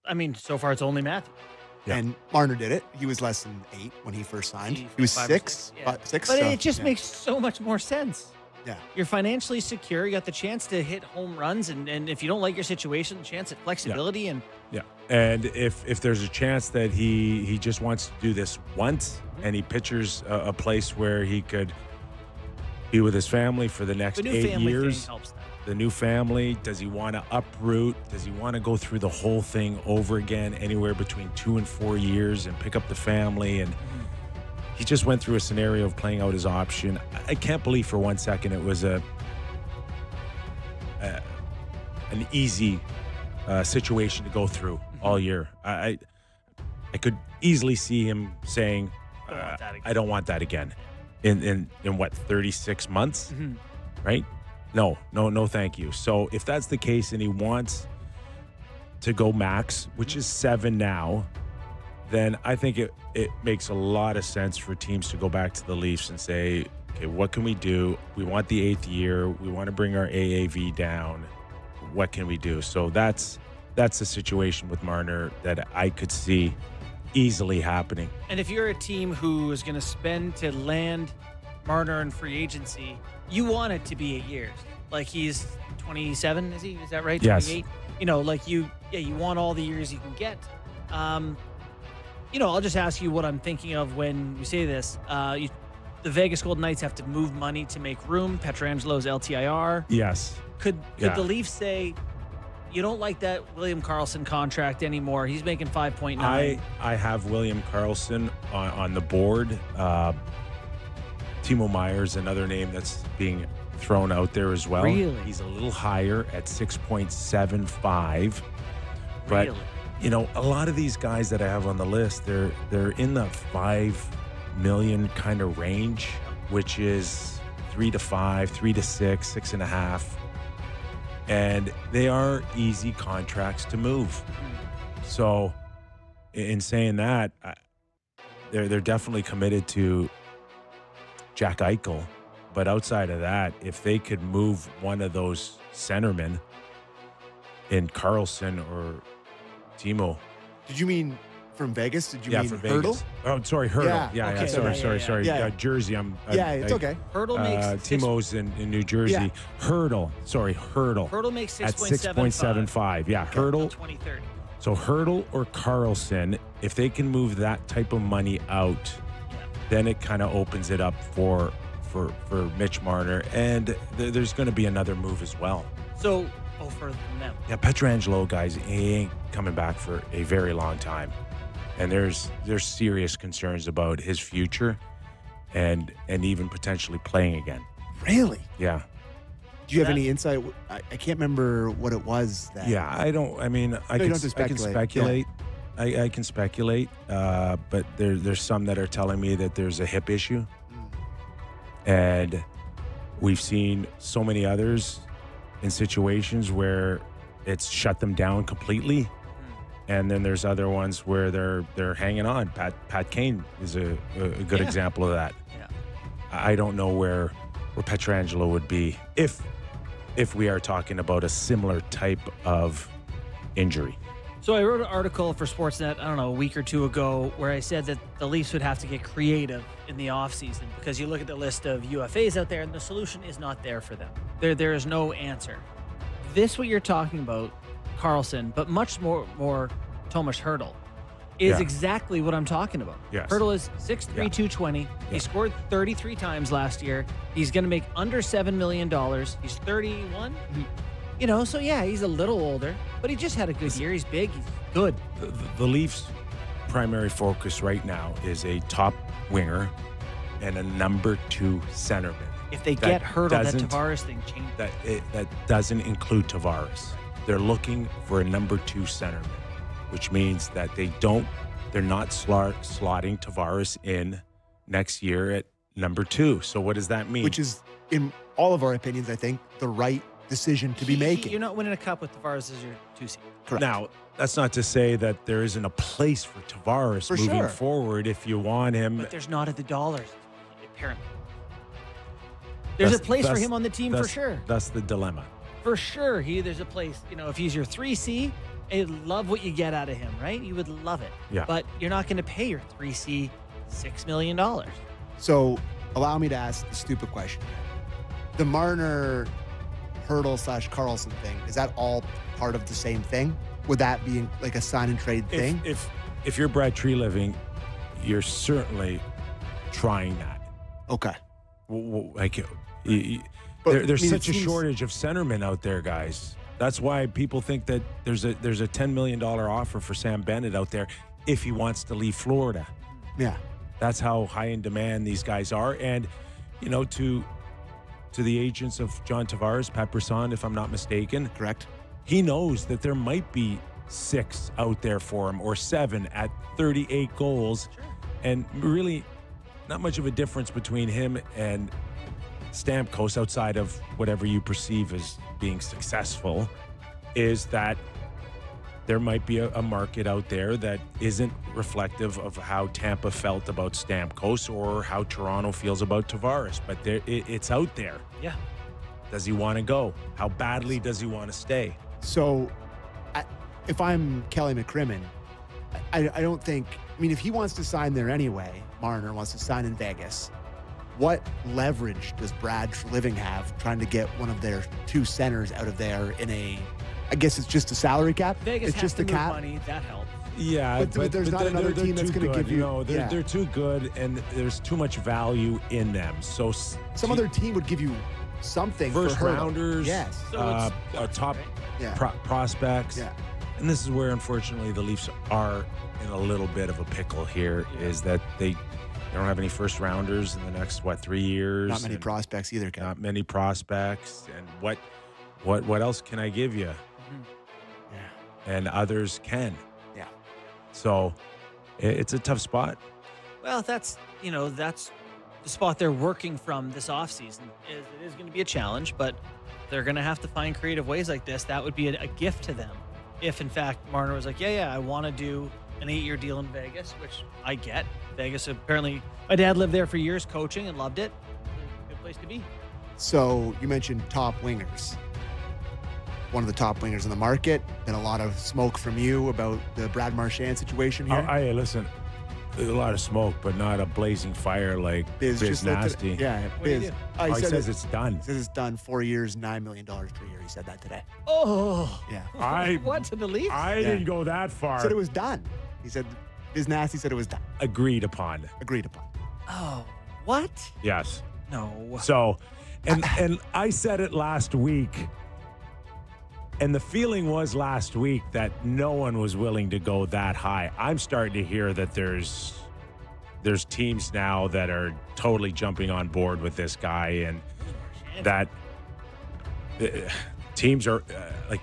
I mean, so far it's only Matthew. Yeah. And Marner did it. He was less than 8 when he first signed. He was 5 or 6. yeah. 6. But so, it just yeah. makes so much more sense. Yeah. You're financially secure. You got the chance to hit home runs, and if you don't like your situation, chance at flexibility and Yeah. And if there's a chance that he just wants to do this once and he pictures a place where he could be with his family for the next the new 8 family years, thing helps that. the new family, does he want to uproot? Does he want to go through the whole thing over again, anywhere between 2 and 4 years, and pick up the family? And he just went through a scenario of playing out his option. I can't believe for 1 second it was an easy situation to go through all year. I could easily see him saying, I don't want that again. In what, 36 months? Right? No, thank you. So if that's the case and he wants to go max, which is 7 now, then I think it makes a lot of sense for teams to go back to the Leafs and say, okay, what can we do? We want the 8th year. We want to bring our AAV down. What can we do? So that's the situation with Marner that I could see easily happening. And if you're a team who is going to spend to land Marner in free agency, you want it to be 8 years. Like he's 27, is he? Is that right? Yes. 28? You know, like you want all the years you can get. I'll just ask you what I'm thinking of when you say this. The Vegas Golden Knights have to move money to make room. Petrangelo's LTIR. Yes. Could the Leafs say, you don't like that William Karlsson contract anymore? He's making 5.9. I have William Karlsson on the board. Timo Meyer's another name that's being thrown out there as well. Really? He's a little higher at 6.75. But, Really? A lot of these guys that I have on the list, they're in the 5 million kind of range, which is 3 to 5, 3 to 6, 6.5. And they are easy contracts to move. So in saying that, they're definitely committed to Jack Eichel. But outside of that, if they could move one of those centermen in Karlsson or Timo. Did you mean from Vegas? Did you mean for Hurdle? Vegas. Oh, sorry, Hurdle. Yeah. Yeah, Okay. sorry. Yeah. Jersey. It's okay. Hurdle makes Timo's in New Jersey. Yeah. Hurdle makes at 6.75. 6.75. Yeah, Until Hurdle. 2030. So Hurdle or Karlsson, if they can move that type of money out, then it kind of opens it up for Mitch Marner, and there's going to be another move as well. So, for them. Yeah, Petrangelo, guys, he ain't coming back for a very long time, and there's serious concerns about his future, and even potentially playing again. Really? Yeah. Do you have any insight? I can't remember what it was. Yeah, I don't. I mean, I can speculate. I can speculate, but there's some that are telling me that there's a hip issue. And we've seen so many others in situations where it's shut them down completely. And then there's other ones where they're hanging on. Pat Kane is a good example of that. Yeah. I don't know where Petrangelo would be if we are talking about a similar type of injury. So I wrote an article for Sportsnet, a week or two ago, where I said that the Leafs would have to get creative in the offseason because you look at the list of UFAs out there and the solution is not there for them. There is no answer. This, what you're talking about, Karlsson, but much more Tomas Hertl, is exactly what I'm talking about. Yes. Hertl is 6'3", 220. Yeah. He scored 33 times last year. He's going to make under $7 million. He's 31. So he's a little older, but he just had a good year. He's big. He's good. The Leafs' primary focus right now is a top winger and a number 2 centerman. If they get Hertl, that Tavares thing changes. That doesn't include Tavares. They're looking for a number 2 centerman, which means that they're not slotting Tavares in next year at number 2. So what does that mean? Which is, in all of our opinions, I think, the right decision to be making. You're not winning a cup with Tavares as your 2 seed. Correct. Now, that's not to say that there isn't a place for Tavares moving forward if you want him. But there's not at the dollars, apparently. There's a place for him on the team for sure. That's the dilemma. For sure. There's a place, if he's your 3C, I love what you get out of him, right? You would love it. Yeah. But you're not going to pay your 3C $6 million. So allow me to ask the stupid question. The Marner Hurdle / Carlson thing, is that all part of the same thing? Would that be like a sign and trade thing? If you're Brad Treliving, you're certainly trying that. Okay. Like, But, there's I mean, such it a seems- shortage of centermen out there, guys. That's why people think that there's a $10 million offer for Sam Bennett out there if he wants to leave Florida. Yeah. That's how high in demand these guys are. And, to the agents of John Tavares, Pat Brisson, if I'm not mistaken, Correct. he knows that there might be 6 out there for him or 7 at 38 goals. Sure. And really not much of a difference between him and Stamkos outside of whatever you perceive as being successful is that there might be a market out there that isn't reflective of how Tampa felt about Stamkos or how Toronto feels about Tavares. But it's out there. Yeah. Does he want to go? How badly does he want to stay? So if I'm Kelly McCrimmon, I don't think, if he wants to sign there anyway, Marner wants to sign in Vegas, what leverage does Brad Treliving have trying to get one of their 2 centers out of there I guess it's just a salary cap? Vegas it's has just to the move cap? money. That helps. Yeah, But there's not another team that's too gonna good. give you- No, yeah. they're too good, and there's too much value in them. So Some other team would give you something first for Hurdle. rounders, Yes. So top right? Yeah. prospects. Yeah. And this is where, unfortunately, the Leafs are in a little bit of a pickle here, is that they don't have any first rounders in the next, 3 years? Not many and prospects either, Kevin. Not many prospects. And what else can I give you? Yeah. And others can. Yeah. So it's a tough spot. Well, that's the spot they're working from this offseason. It is going to be a challenge, but they're going to have to find creative ways like this. That would be a gift to them. If, in fact, Marner was like, yeah, I want to do an 8-year deal in Vegas, which I get. Vegas, apparently, my dad lived there for years coaching and loved it. It's a good place to be. So you mentioned top wingers. One of the top wingers in the market. Been a lot of smoke from you about the Brad Marchand situation here. Hey, listen, there's a lot of smoke, but not a blazing fire like Biz just looked at- Nasty. Yeah, What do you Biz. do? He He said says it's done. He says it's done. 4 years, $9 million per year. He said that today. Oh, Yeah. what, to the Leafs? I didn't go that far. He said it was done. He said, Biz Nasty said it was done. Agreed upon. Agreed upon. Oh, what? Yes. No. So, and I said it last week, and the feeling was last week that no one was willing to go that high. I'm starting to hear that there's teams now that are totally jumping on board with this guy, and that teams are like